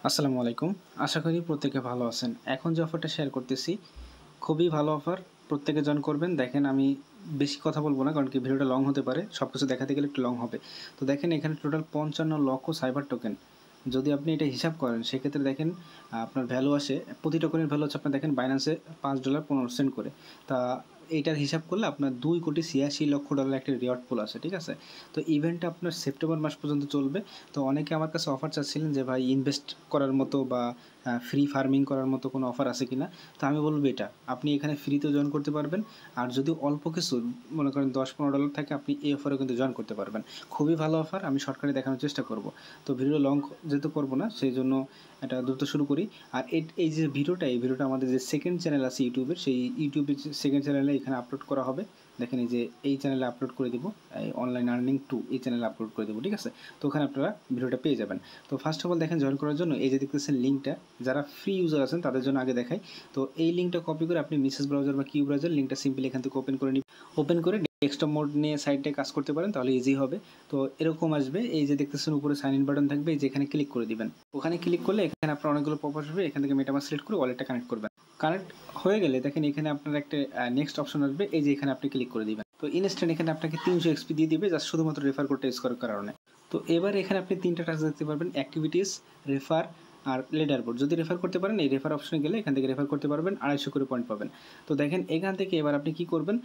আসসালামু আলাইকুম। আশা করি প্রত্যেকে ভালো আছেন। এখন যে অফারটা শেয়ার করতেছি, খুবই ভালো অফার। প্রত্যেকে জয়েন করবেন। দেখেন আমি বেশি কথা বলব না কারণ কি ভিডিওটা লং হতে পারে। সবকিছু দেখাতে গেলে একটু লং হবে। তো দেখেন এখানে টোটাল ৫৫ লক্ষ সাইবার টোকেন। যদি আপনি এটা হিসাব করেন সেক্ষেত্রে দেখেন আপনার ভ্যালু আসে প্রতি টোকেনের ভ্যালু হচ্ছে আপনার দেখেন বাইন্যান্সে $৫.১৫ করে। তা এইটার হিসাব করলে আপনার $২,৮৬,০০,০০০ একটা রিওয়ার্ড পুল আসে, ঠিক আছে? তো ইভেন্টটা আপনার সেপ্টেম্বর মাস পর্যন্ত চলবে। তো অনেকে আমার কাছে অফার চাচ্ছিলেন যে ভাই ইনভেস্ট করার মতো বা ফ্রি ফার্মিং করার মতো কোনো অফার আছে কিনা? তো আমি বলব এটা। আপনি এখানে ফ্রিতেও জয়েন করতে পারবেন। আর যদি অল্প কিছু মনে করেন $১০-১৫ থাকে আপনি এই অফারেও কিন্তু জয়েন করতে পারবেন। খুবই ভালো অফার। আমি শর্টকাটে দেখানোর চেষ্টা করব। তো ভিডিও লং যেহেতু করব না সেইজন্য এটা দ্রুত শুরু করি। আর এই যে ভিডিওটা আমাদের যে সেকেন্ড চ্যানেল আছে ইউটিউবের, সেই ইউটিউবের সেকেন্ড চ্যানেলে এখানে আপলোড করা হবে। দেখেন এই যে এই চ্যানেলে আপলোড করে দিব, এই অনলাইন আর্নিং 2 এই চ্যানেলে আপলোড করে দেবো, ঠিক আছে? তো ওখানে আপনারা ভিডিওটা পেয়ে যাবেন। তো ফার্স্ট অফ অল দেখেন জয়েন করার জন্য এই যে দেখতেছেন লিঙ্কটা, যারা ফ্রি ইউজার আছেন তাদের জন্য আগে দেখাই। তো এই লিঙ্কটা কপি করে আপনি মেসেজ ব্রাউজার বা কিউ ব্রাউজার লিঙ্কটা সিম্পলি এখান থেকে ওপেন করে নিবেন। ওপেন করে ডেস্কটপ মোড নিয়ে সাইডটায় কাজ করতে পারেন, তাহলে ইজি হবে। তো এরকম আসবে, এই যে দেখতেছেন উপরে সাইন ইন বাটন থাকবে, এই যে এখানে ক্লিক করে দিবেন। ওখানে ক্লিক করলে এখানে আপনার অনেকগুলো পপ আসবে, এখান থেকে মেটামাস্ক সিলেক্ট করে ওয়ালেটটা কানেক্ট করবেন। কানেক্ট হয়ে গেলে দেখেন এখানে আপনার একটা নেক্সট অপশন আসবে, এই যে এখানে আপনি ক্লিক করে দিবেন। তো ইনস্ট্যান্ট এখানে আপনাকে 300 এক্সপি দিয়ে দিবে জাস্ট শুধুমাত্র রেফার কোডটা ইউজ করার কারণে। তো এবার এখানে আপনি 3টা টাস্ক দেখতে পারবেন, অ্যাক্টিভিটিস, রেফার আর লিডার বোর্ড। যদি রেফার করতে পারেন এই রেফার অপশনে গেলে এখান থেকে রেফার করতে পারবেন, 250 করে পয়েন্ট পাবেন। তো দেখেন এখান থেকে এবার আপনি কি করবেন,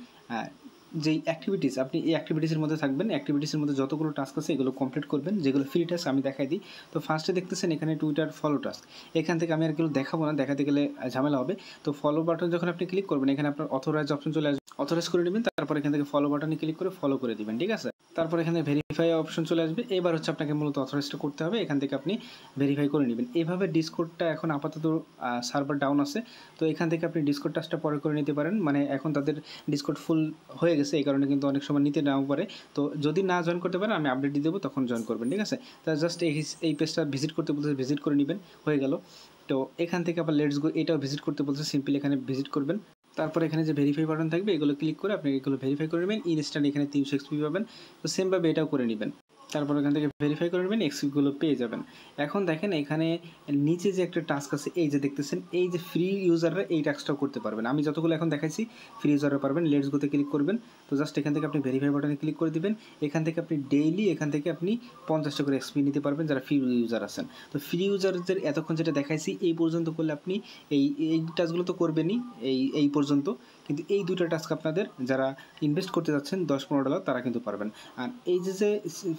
যেই অ্যাক্টিভিটিস আপনি এই অ্যাক্টিভিটিসের মধ্যে থাকবেন, অ্যাক্টিভিটিসের মধ্যে যতগুলো টাস্ক আছে এগুলো কমপ্লিট করবেন, যেগুলো ফ্রি টাস্ক আমি দেখাই দিই। তো ফার্স্টে দেখতেছেন এখানে টুইটার ফলো টাস্ক। এখান থেকে আমি আর এগুলো দেখাবো না, দেখাতে গেলে ঝামেলা হবে। তো ফলো বাটন যখন আপনি ক্লিক করবেন এখানে আপনার অথরাইজ অপশন চলে আসবে, অথরাইজ করে নেবেন। তারপর এখান থেকে ফলো বাটনে ক্লিক করে ফলো করে দিবেন, ঠিক আছে? তারপর এখানে ভেরিফাই অপশন চলে আসবে। এবার হচ্ছে আপনাকে মূলত অথরাইজটা করতে হবে, এখান থেকে আপনি ভেরিফাই করে নেবেন। এভাবে ডিসকোডটা এখন আপাতত সার্ভার ডাউন আছে। তো এখান থেকে আপনি ডিসকোড টাস্কটা পরে করে নিতে পারেন, মানে এখন তাদের ডিসকোড ফুল হয়ে গেছে, এই কারণে কিন্তু অনেক সময় নিতে নাও পারে। তো যদি না জয়েন করতে পারেন আমি আপডেট দিয়ে দেবো, তখন জয়েন করবেন, ঠিক আছে? তা জাস্ট এই পেজটা ভিজিট করতে বলতে ভিজিট করে নেবেন, হয়ে গেল। তো এখান থেকে আবার লেটস গো এটাও ভিজিট করতে বলছে, সিম্পলি এখানে ভিজিট করবেন। তারপর এখানে যে ভেরিফাই বাটন থাকবে এগুলো ক্লিক করে আপনি এগুলো ভেরিফাই করে নেবেন, ইনস্ট্যান্ট এখানে 300 এক্সপি পাবেন। তো সেমভাবে এটাও করে নেবেন। তারপর এখান থেকে ভেরিফাই করে নেবেন, এক্সপিগুলো পেয়ে যাবেন। এখন দেখেন এখানে নিচে যে একটা টাস্ক আছে, এই যে দেখতেছেন, এই যে ফ্রি ইউজাররা এই টাস্কটাও করতে পারবেন। আমি যতগুলো এখন দেখাইছি ফ্রি ইউজাররা পারবেন। লেটস গোতে ক্লিক করবেন। তো জাস্ট এখান থেকে আপনি ভেরিফাই বাটনে ক্লিক করে দিবেন। এখান থেকে আপনি ডেইলি এখান থেকে আপনি 50টা করে এক্সপি নিতে পারবেন যারা ফ্রি ইউজার আছেন। তো ফ্রি ইউজারদের এতক্ষণ যেটা দেখাইছি এই পর্যন্ত করলে আপনি এই টাস্কগুলো তো করবেনই এই পর্যন্ত, কিন্তু এই দুটো টাস্ক আপনাদের যারা ইনভেস্ট করতে যাচ্ছেন $10-15 তারা কিন্তু পারবেন। আর এই যে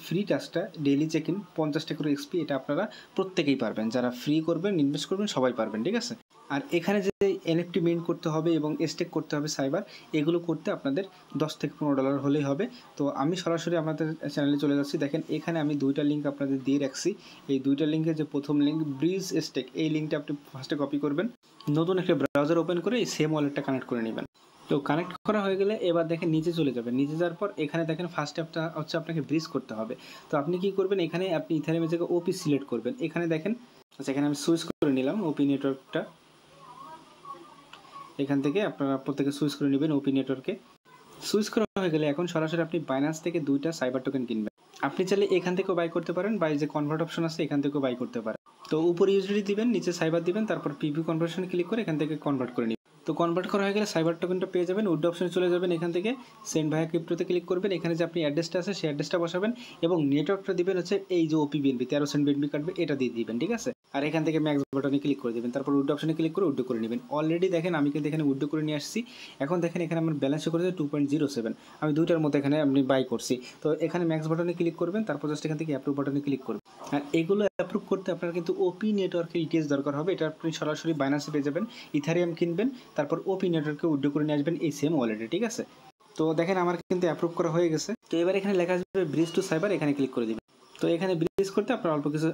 ফ্রি টাস্কটা ডেইলি চেক ইন 50টা করে এক্সপি, এটা আপনারা প্রত্যেকেই পারবেন, যারা ফ্রি করবেন ইনভেস্ট করবেন সবাই পারবেন, ঠিক আছে? আর এখানে যে এনএফটি মিন্ট করতে হবে এবং স্টেক করতে হবে সাইবার, এগুলো করতে আপনাদের $10-15 হলেই হবে। তো আমি সরাসরি আমাদের চ্যানেলে চলে যাচ্ছি। দেখেন এখানে আমি 2টা লিঙ্ক আপনাদের দিয়ে রাখছি। এই 2টা লিঙ্কের যে প্রথম লিঙ্ক ব্রিজ স্টেক, এই লিঙ্কটা আপনি ফার্স্টে কপি করবেন, নতুন একটা ব্রাউজার ওপেন করে এই সেম ওয়ালেটটা কানেক্ট করে নেবেন। তো কানেক্ট করা হয়ে গেলে এবার দেখেন নিচে চলে যাবেন। নিচে যাওয়ার পর এখানে দেখেন ফার্স্ট স্টেপটা হচ্ছে আপনাকে ব্রিজ করতে হবে। তো আপনি কি করবেন, এখানে আপনি ইথারিয়ামের জায়গায় ওপি সিলেক্ট করবেন। এখানে দেখেন, আচ্ছা এখানে আমি সুইচ করে নিলাম ওপি নেটওয়ার্কটা। এখান থেকে আপনারা প্রত্যেকে সুইচ করে নেবেন ওপি নেটওয়ার্কে। সুইচ করা হয়ে গেলে এখন সরাসরি আপনি বাইন্যান্স থেকে 2টা সাইবার টোকেন কিনবেন। আপনি চাইলে এখান থেকেও বাই করতে পারেন, বা যে কনভার্ট অপশন আছে এখান থেকেও বাই করতে পারেন। তো উপরে ইউএসডি দিবেন, নিচে সাইবার দিবেন, তারপর পিপি কনভার্সন ক্লিক করে এখান থেকে কনভার্ট করে নিবেন। তো কনভার্ট করা হয়ে গেলে সাইবার টোকেনটা পেয়ে যাবেন। উইথড্র অপশনে চলে যাবেন, এখান থেকে সেন্ড ভায়া ক্রিপ্টোতে ক্লিক করবেন। এখানে যে আপনি অ্যাড্রেসটা আছে সেই অ্যাড্রেসটা বসাবেন এবং নেটওয়ার্কটা দিবেন হচ্ছে এই যে ওপি বিএনবি 13 সেন্ট বিএনবি কাটবে, এটা দিয়ে দিবেন, ঠিক আছে? আর এখান থেকে ম্যাক্স বাটনে ক্লিক করে দেবেন, তারপর উইথড্র অপশনে ক্লিক করে উইথড্র করে নেবেন। অলরেডি দেখেন আমি কিন্তু এখানে উইথড্র করে নিয়ে আসছি। এখন দেখেন এখানে আমার ব্যালেন্স করেছে 2.07, আমি 2টার মধ্যে এখানে আপনি বাই করছি। তো এখানে ম্যাক্স বাটনে ক্লিক করবেন, তারপর জাস্ট এখান থেকে অ্যাপ্রুভ বাটনে ক্লিক করবেন। আর এগুলো অ্যাপ্রুভ করতে আপনার কিন্তু ওপি নেটওয়ার্কের ইটিএস দরকার হবে, এটা আপনি সরাসরি বাইন্যান্সে পেয়ে যাবেন। ইথারিয়াম কিনবেন, তারপর ওপি নেটওয়ার্কে উইথড্র করে নিয়ে আসবেন এই সেম ওয়ালেটে, ঠিক আছে? তো দেখেন আমার কিন্তু অ্যাপ্রুভ করা হয়ে গেছে। তো এবার এখানে লেখা আসবে ব্রিজ টু সাইবার, এখানে ক্লিক করে দিবেন। তো এখানে ব্রিজ করতে আপনার অল্প কিছু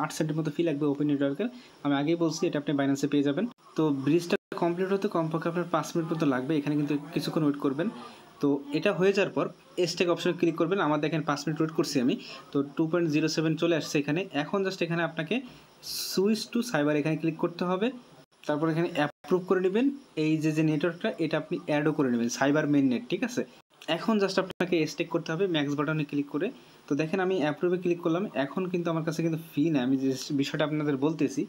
8 সেন্টের মতো ফি লাগবে ওপি নেটওয়ার্কের। আমি আগেই বলছি এটা আপনি বাইন্যান্সে পেয়ে যাবেন। তো ব্রিজটা কমপ্লিট হতে কমপক্ষে আপনার 5 মিনিট মতো লাগবে, এখানে কিন্তু কিছুক্ষণ ওয়েট করবেন। তো এটা হয়ে যাওয়ার পর স্টেক অপশনে ক্লিক করবেন। আমার দেখেন 5 মিনিট ওয়েট করছি আমি, তো 2.07 চলে আসছে এখানে। এখন জাস্ট এখানে আপনাকে সুইচ টু সাইবার এখানে ক্লিক করতে হবে, তারপর এখানে অ্যাপ্রুভ করে নেবেন। এই যে নেটওয়ার্কটা এটা আপনি অ্যাডও করে নেবেন, সাইবার মেইন নেট, ঠিক আছে? এখন জাস্ট আপনাকে স্টেক করতে হবে ম্যাক্স বাটনে ক্লিক করে। তো দেখেন আমি অ্যাপ্রুভে ক্লিক করলাম। এখন কিন্তু আমার কাছে কিন্তু ফি না, আমি যে বিষয়টা আপনাদের বলতেছি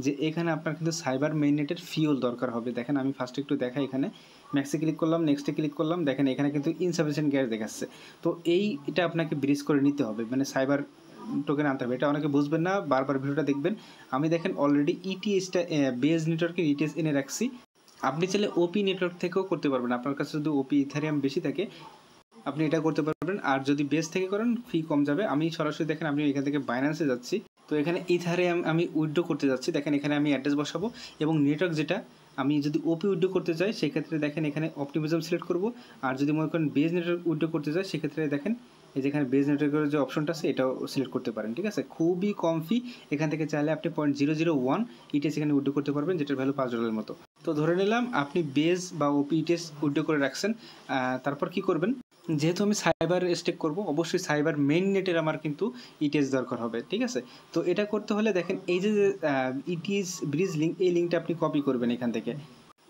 যে এখানে আপনার কিন্তু সাইবার মেইননেটের ফিও দরকার হবে। দেখেন আমি ফার্স্টে একটু দেখাই, এখানে ম্যাক্সে ক্লিক করলাম, নেক্সটে ক্লিক করলাম, দেখেন এখানে কিন্তু ইনসাফিসিয়েন্ট গ্যাস দেখাচ্ছে। তো এটা আপনাকে ব্রিজ করে নিতে হবে, মানে সাইবার টোকেন আনতে হবে। এটা অনেকে বুঝবেন না, বারবার ভিডিওটা দেখবেন। আমি দেখেন অলরেডি ইটিএসটা বেজ নেটওয়ার্কের ইটিএস এনে রাখছি। আপনি চাইলে ওপি নেটওয়ার্ক থেকেও করতে পারবেন, আপনার কাছে যদি ওপি ইথারিয়াম বেশি থাকে আপনি এটা করতে পারবেন। আর যদি বেস থেকে করেন ফি কম যাবে। আমি সরাসরি দেখেন আমি এখান থেকে বাইন্যান্সে যাচ্ছি, তো এখানে ইথারিয়াম আমি উইথড্র করতে যাচ্ছি। দেখেন এখানে আমি অ্যাড্রেস বসাবো এবং নেটওয়ার্ক যেটা আমি যদি ওপি উইথড্র করতে চাই সেক্ষেত্রে দেখেন এখানে অপটিমিজম সিলেক্ট করব। আর যদি মনে করেন বেজ নেটওয়ার্ক উইথড্র করতে চাই সেক্ষেত্রে দেখেন এই যেখানে বেজ নেটওয়ার্কের যে অপশনটা আছে এটাও সিলেক্ট করতে পারেন। ঠিক আছে, খুবই কম ফি। এখান থেকে চাইলে আপনি 0.001 ইটিএস এখানে উইথড্র করতে পারবেন, যেটার ভ্যালু $5 মতো। তো ধরে নিলাম আপনি বেজ বা ওপি ইটিএস উইথড্র করে রাখছেন। তারপর কি করবেন, যেহেতু আমি সাইবার স্টেক করব অবশ্যই সাইবার মেইন নেটের আমার কিন্তু ইটিএস দরকার হবে। ঠিক আছে, তো এটা করতে হলে দেখেন এই যে ইটিএস ব্রিজ লিঙ্ক, এই লিঙ্কটা আপনি কপি করবেন এখান থেকে।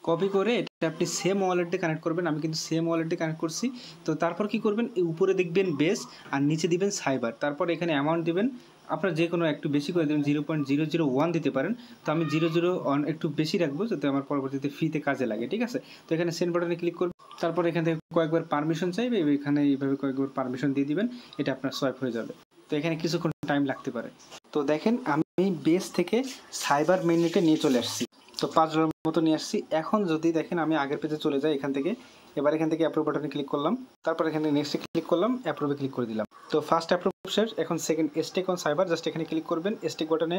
কপি করে এটা আপনি সেম ওয়ালেটে কানেক্ট করবেন। আমি কিন্তু সেম ওয়ালেটে কানেক্ট করছি। তো তারপর কি করবেন, উপরে দেখবেন বেস আর নিচে দিবেন সাইবার, তারপর এখানে অ্যামাউন্ট দিবেন। আপনার যে কোনো একটু বেশি করে দেবেন, 0.001 দিতে পারেন। তো আমি 001 একটু বেশি রাখবো যাতে আমার পরবর্তীতে ফিতে কাজে লাগে। ঠিক আছে, তো এখানে সেন্ড বাটনে ক্লিক করবেন। তারপর এখান থেকে কয়েকবার পারমিশন চাইবে, এখানে এইভাবে কয়েকবার পারমিশন দিয়ে দিবেন, এটা আপনার সোয়াইপ হয়ে যাবে। তো এখানে কিছুক্ষণ টাইম লাগতে পারে। তো দেখেন আমি বেস থেকে সাইবার মেইননেটে নিয়ে চলে আসছি। তো $5 মতো নিয়ে আসছি। এখন যদি দেখেন আমি আগের পেজে চলে যাই এখান থেকে, এবার এখান থেকে অ্যাপ্রুভ বাটনে ক্লিক করলাম, তারপর এখানে নেক্সটে ক্লিক করলাম, অ্যাপ্রুভে ক্লিক করে দিলাম। তো ফার্স্ট অ্যাপ্রুভ শেষ। এখন second stake on cyber, just এখানে ক্লিক করবেন স্টেক বাটনে।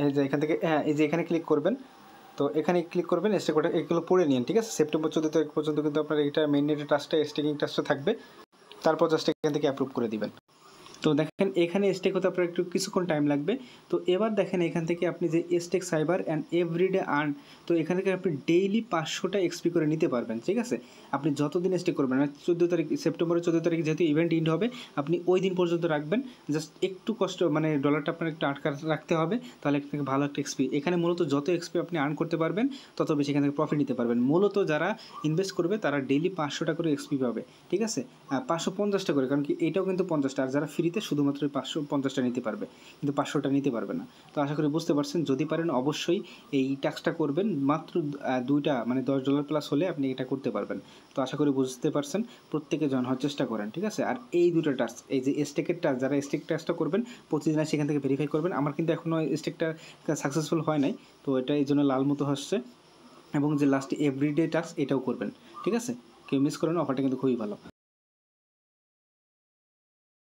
এই যে এখান থেকে এই যে এখানে ক্লিক করবেন। তো এখানে ক্লিক করবেন স্টেক বাটন, এগুলো পড়ে নিন। ঠিক আছে, সেপ্টেম্বর 14 তারিখ পর্যন্ত কিন্তু আপনার এটা মেইননেটের টাস্কটা স্টেকিং টাস্কটা থাকবে। তারপর জাস্ট এখান থেকে অ্যাপ্রুভ করে দিবেন। তো দেখেন এখানে স্টেক হতে আপনার একটু কিছুক্ষণ টাইম লাগবে। তো এবার দেখেন এখান থেকে আপনি যে stake cyber and everyday earn, তো এখান থেকে আপনি ডেইলি 500টা এক্সপি করে নিতে পারবেন। ঠিক আছে, আপনি যতদিন স্টেক করবেন, মানে 14 তারিখ সেপ্টেম্বরের 14 তারিখ যেহেতু ইভেন্ট ইন্ড হবে, আপনি ওই দিন পর্যন্ত রাখবেন। জাস্ট একটু কষ্ট, মানে ডলারটা আপনার একটু আটকা রাখতে হবে, তাহলে এখান থেকে ভালো একটা এক্সপি। এখানে মূলত যত এক্সপি আপনি আর্ন করতে পারবেন তত বেশি এখান থেকে প্রফিট নিতে পারবেন। মূলত যারা ইনভেস্ট করবে তারা ডেইলি 500টা করে এক্সপি পাবে। ঠিক আছে, 550টা করে, কারণ কি এটাও কিন্তু 50টা, আর যারা ফ্রিতে শুধুমাত্র 550টা নিতে পারবে, কিন্তু 500টা নিতে পারবে না। তো আশা করি বুঝতে পারছেন। যদি পারেন অবশ্যই এই টাস্কটা করবেন। মাত্র 2টা মানে $10 প্লাস হলে আপনি এটা করতে পারবেন। তো আশা করি বুঝতে পারছেন, প্রত্যেকে জয়েন হওয়ার চেষ্টা করেন। ঠিক আছে, আর এই দুটো টাস্ক, এই যে স্টেকের টাস্ক, যারা স্টেক টাস্কটা করবেন প্রতিদিন সেখান থেকে ভেরিফাই করবেন। আমার কিন্তু এখনও স্টেকটা সাকসেসফুল হয় নাই, তো এটা এই জন্য লাল মতো হচ্ছে। এবং যে লাস্টে এভরিডে টাস্ক এটাও করবেন। ঠিক আছে, কেউ মিস করেন, অফারটা কিন্তু খুবই ভালো।